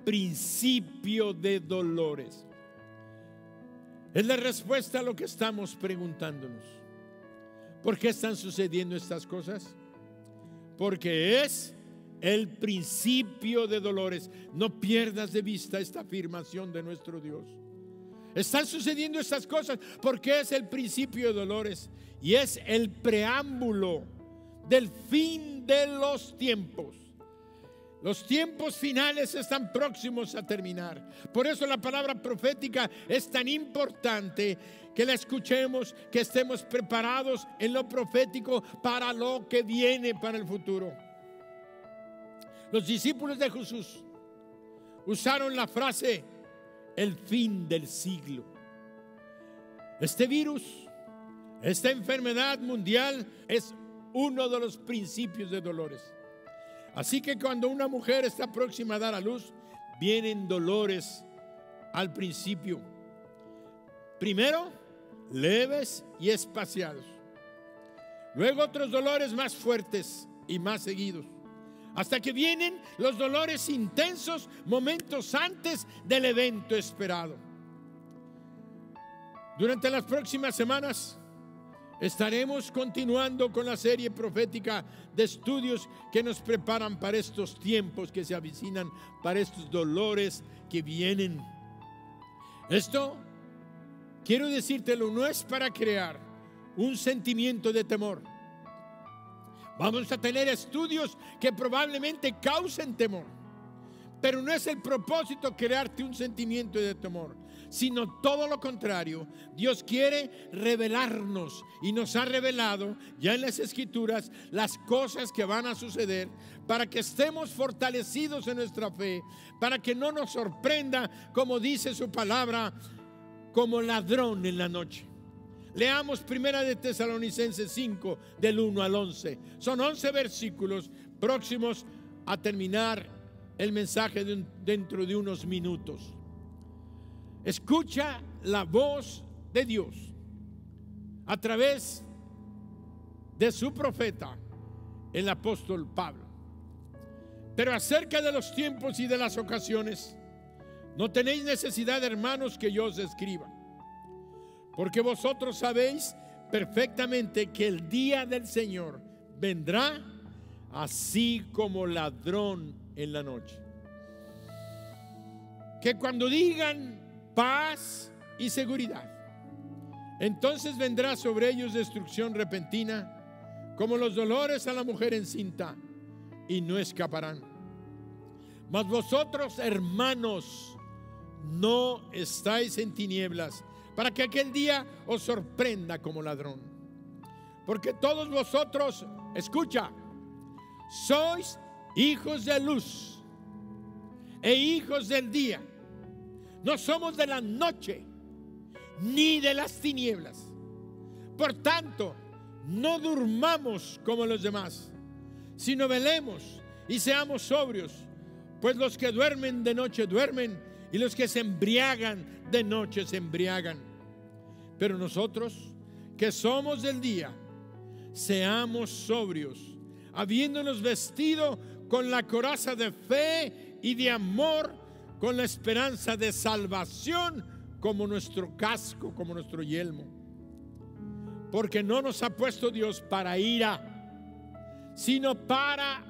principio de dolores. Es la respuesta a lo que estamos preguntándonos. ¿Por qué están sucediendo estas cosas? Porque es el principio de dolores. No pierdas de vista esta afirmación de nuestro Dios. Están sucediendo estas cosas porque es el principio de dolores y es el preámbulo del fin de los tiempos. Los tiempos finales están próximos a terminar. Por eso la palabra profética es tan importante, que la escuchemos, que estemos preparados en lo profético para lo que viene, para el futuro. Los discípulos de Jesús usaron la frase el fin del siglo. Este virus, esta enfermedad mundial es uno de los principios de dolores. Así que cuando una mujer está próxima a dar a luz, vienen dolores al principio. Primero, leves y espaciados. Luego otros dolores más fuertes y más seguidos. Hasta que vienen los dolores intensos momentos antes del evento esperado. Durante las próximas semanas estaremos continuando con la serie profética de estudios que nos preparan para estos tiempos que se avecinan, para estos dolores que vienen. Esto, quiero decírtelo, no es para crear un sentimiento de temor. Vamos a tener estudios que probablemente causen temor, pero no es el propósito crearte un sentimiento de temor, sino todo lo contrario. Dios quiere revelarnos y nos ha revelado ya en las Escrituras las cosas que van a suceder para que estemos fortalecidos en nuestra fe, para que no nos sorprenda, como dice su palabra, como ladrón en la noche. Leamos 1 de Tesalonicenses 5 del 1 al 11. Son 11 versículos próximos a terminar el mensaje dentro de unos minutos. Escucha la voz de Dios a través de su profeta, el apóstol Pablo. Pero acerca de los tiempos y de las ocasiones, no tenéis necesidad, hermanos, que yo os escriba, porque vosotros sabéis perfectamente que el día del Señor vendrá así como ladrón en la noche. Que cuando digan paz y seguridad, entonces vendrá sobre ellos destrucción repentina, como los dolores a la mujer encinta, y no escaparán. Mas vosotros, hermanos, no estáis en tinieblas, para que aquel día os sorprenda como ladrón. Porque todos vosotros, escucha, sois hijos de luz e hijos del día. No somos de la noche ni de las tinieblas. Por tanto, no durmamos como los demás, sino velemos y seamos sobrios. Pues los que duermen de noche duermen, y los que se embriagan de noche se embriagan. Pero nosotros, que somos del día, seamos sobrios, habiéndonos vestido con la coraza de fe y de amor, con la esperanza de salvación como nuestro casco, como nuestro yelmo. Porque no nos ha puesto Dios para ira, sino para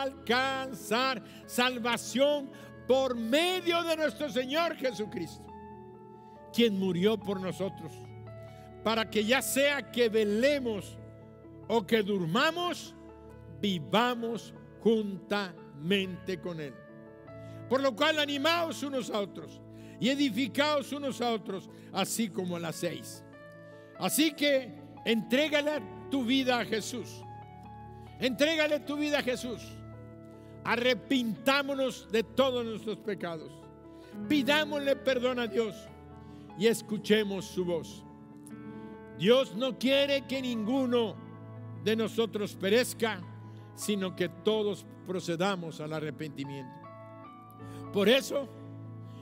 alcanzar salvación por medio de nuestro Señor Jesucristo, quien murió por nosotros, para que ya sea que velemos o que durmamos, vivamos juntamente con Él. Por lo cual animaos unos a otros y edificaos unos a otros, así como a las 6. Así que entrégale tu vida a Jesús. Entrégale tu vida a Jesús. Arrepintámonos de todos nuestros pecados. Pidámosle perdón a Dios y escuchemos su voz. Dios no quiere que ninguno de nosotros perezca, sino que todos procedamos al arrepentimiento. Por eso,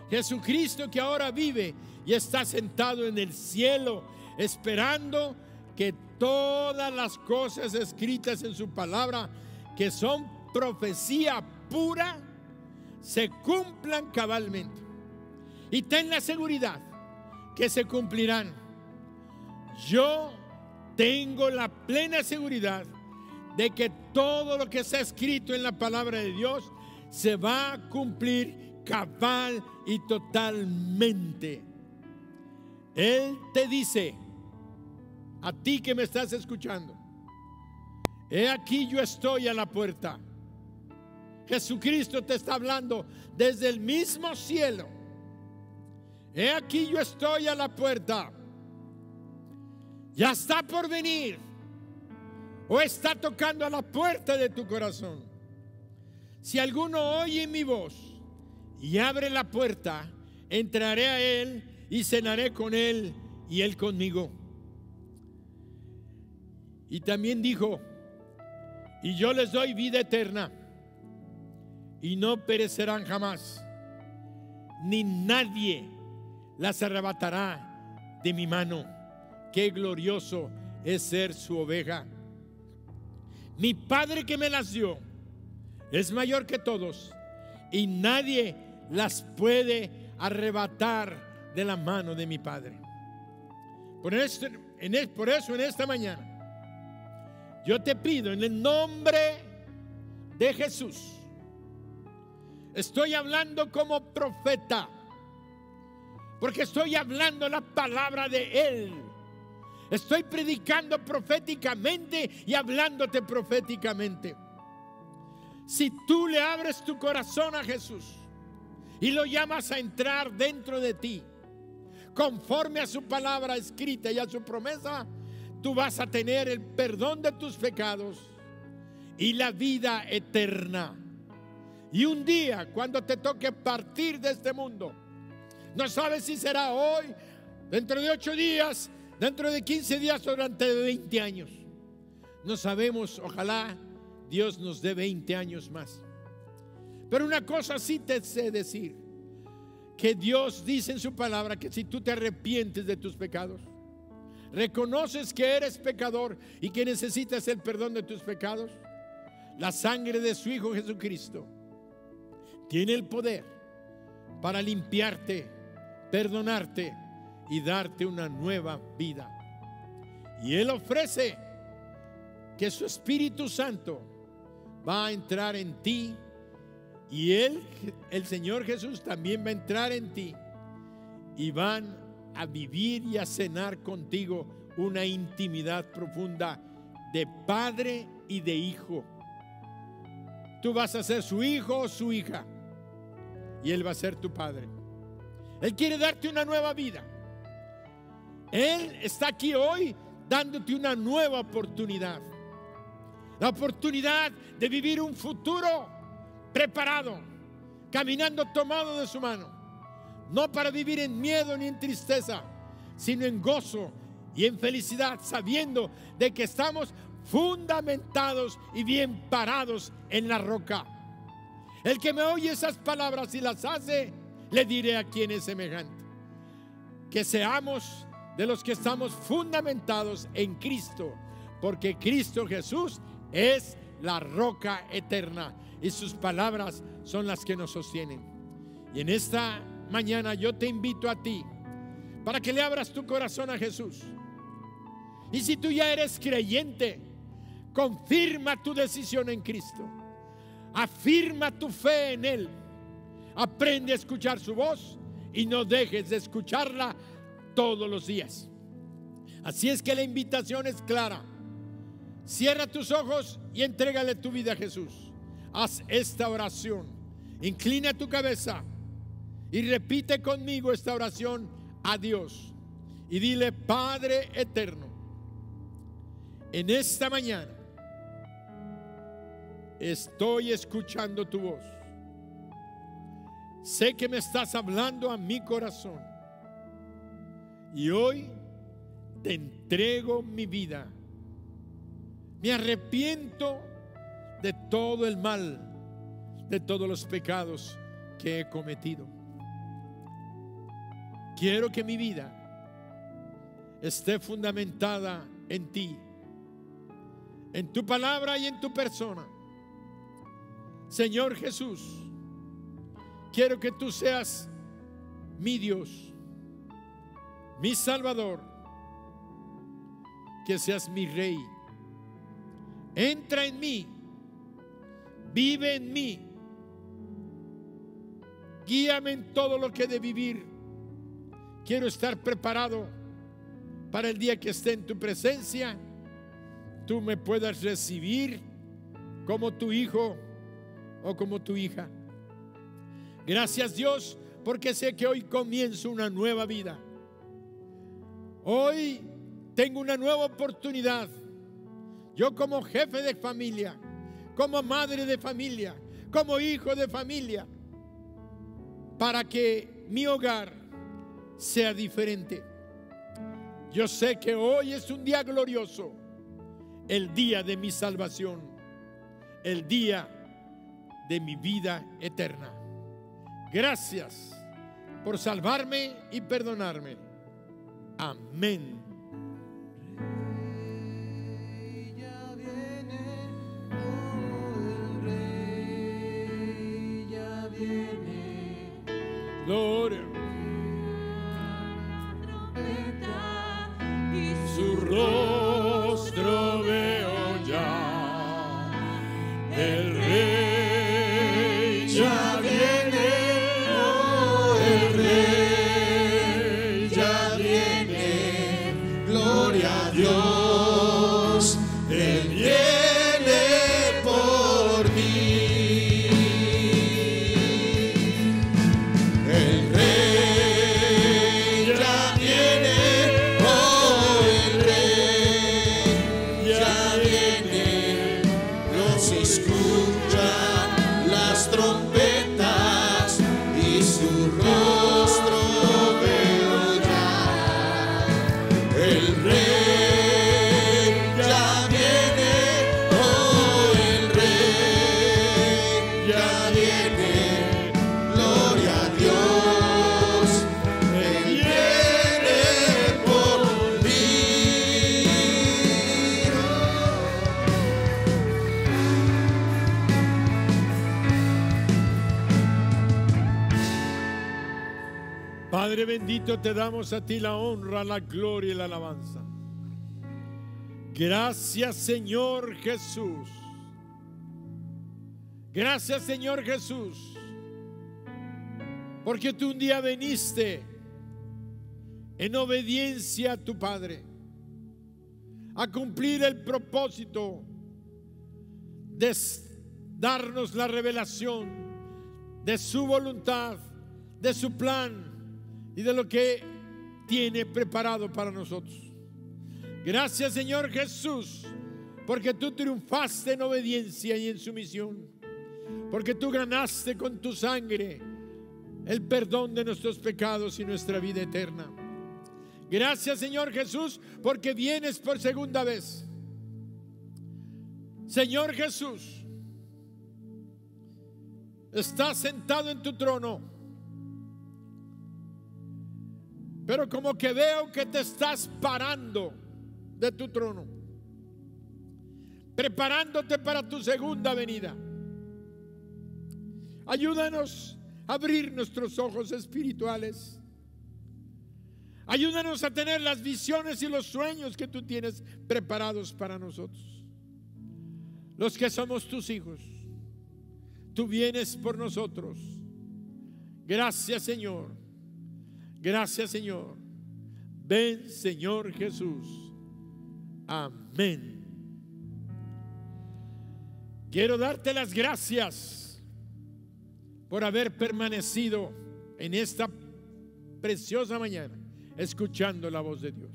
Jesucristo, que ahora vive y está sentado en el cielo, esperando que todas las cosas escritas en su palabra, que son profecía pura, se cumplan cabalmente. Y ten la seguridad que se cumplirán. Yo tengo la plena seguridad de que todo lo que está escrito en la palabra de Dios se va a cumplir cabal y totalmente. Él te dice, a ti que me estás escuchando, he aquí yo estoy a la puerta. Jesucristo te está hablando desde el mismo cielo. He aquí yo estoy a la puerta. Ya está por venir, o está tocando a la puerta de tu corazón. Si alguno oye mi voz y abre la puerta, entraré a él y cenaré con él y él conmigo. Y también dijo, y yo les doy vida eterna y no perecerán jamás, ni nadie las arrebatará de mi mano. Qué glorioso es ser su oveja. Mi Padre que me las dio es mayor que todos, y nadie las puede arrebatar de la mano de mi Padre. Por eso en esta mañana yo te pido en el nombre de Jesús. Estoy hablando como profeta, porque estoy hablando la palabra de Él. Estoy predicando proféticamente y hablándote proféticamente. Si tú le abres tu corazón a Jesús y lo llamas a entrar dentro de ti, conforme a su palabra escrita y a su promesa, tú vas a tener el perdón de tus pecados y la vida eterna. Y un día, cuando te toque partir de este mundo, no sabes si será hoy, dentro de 8 días, dentro de 15 días o durante 20 años. No sabemos, ojalá Dios nos dé 20 años más. Pero una cosa sí te sé decir, que Dios dice en su palabra que si tú te arrepientes de tus pecados, reconoces que eres pecador y que necesitas el perdón de tus pecados, la sangre de su Hijo Jesucristo tiene el poder para limpiarte, perdonarte y darte una nueva vida. Y Él ofrece que su Espíritu Santo va a entrar en ti, y Él, el Señor Jesús, también va a entrar en ti, y van a vivir y a cenar contigo una intimidad profunda de padre y de hijo. Tú vas a ser su hijo o su hija, y Él va a ser tu padre. Él quiere darte una nueva vida. Él está aquí hoy dándote una nueva oportunidad. La oportunidad de vivir un futuro preparado, caminando tomado de su mano. No para vivir en miedo ni en tristeza, sino en gozo y en felicidad, sabiendo de que estamos fundamentados y bien parados en la roca. El que me oye esas palabras y las hace, le diré a quien es semejante. Que seamos de los que estamos fundamentados en Cristo, porque Cristo Jesús es la roca eterna y sus palabras son las que nos sostienen. Y en esta mañana yo te invito a ti para que le abras tu corazón a Jesús. Y si tú ya eres creyente, confirma tu decisión en Cristo, afirma tu fe en Él, aprende a escuchar su voz y no dejes de escucharla todos los días. Así es que la invitación es clara. Cierra tus ojos y entrégale tu vida a Jesús. Haz esta oración, inclina tu cabeza y repite conmigo esta oración a Dios y dile: Padre eterno, en esta mañana estoy escuchando tu voz. sé que me estás hablando a mi corazón. Y hoy te entrego mi vida. Me arrepiento de todo el mal, de todos los pecados que he cometido. Quiero que mi vida esté fundamentada en ti, en tu palabra y en tu persona. Señor Jesús, quiero que tú seas mi Dios, mi Salvador, que seas mi Rey. Entra en mí, vive en mí, guíame en todo lo que he de vivir. Quiero estar preparado para el día que esté en tu presencia, tú me puedas recibir como tu hijo o como tu hija. Gracias, Dios, porque sé que hoy comienzo una nueva vida. Hoy tengo una nueva oportunidad. Yo como jefe de familia, como madre de familia, como hijo de familia, para que mi hogar sea diferente. Yo sé que hoy es un día glorioso, el día de mi salvación, el día de mi vida eterna. Gracias por salvarme y perdonarme. Amén. Ya viene, oh, el Rey ya viene. Gloria. Y Su rostro veo ya. El Rey ya viene. oh, el Rey ya viene. Gloria a Dios, Él viene por mí. El Rey ya viene, oh, el Rey ya viene. Nos escuchan las trompetas y su rostro veo ya. El Rey ya viene, oh, el Rey ya viene. Gloria a Dios, Él viene por mí. Padre bendito, te damos a ti la honra, la gloria y la alabanza. Gracias, Señor Jesús. Gracias, Señor Jesús, porque tú un día viniste en obediencia a tu Padre a cumplir el propósito de darnos la revelación de su voluntad, de su plan y de lo que tiene preparado para nosotros. Gracias, Señor Jesús, porque tú triunfaste en obediencia y en sumisión, porque tú ganaste con tu sangre el perdón de nuestros pecados y nuestra vida eterna. Gracias, Señor Jesús, porque vienes por segunda vez. Señor Jesús, estás sentado en tu trono, pero como que veo que te estás parando de tu trono, preparándote para tu segunda venida. Ayúdanos a abrir nuestros ojos espirituales. Ayúdanos a tener las visiones y los sueños que tú tienes preparados para nosotros. Los que somos tus hijos, tú vienes por nosotros. Gracias, Señor. Gracias, Señor. Ven, Señor Jesús. Amén. Quiero darte las gracias por haber permanecido en esta preciosa mañana escuchando la voz de Dios.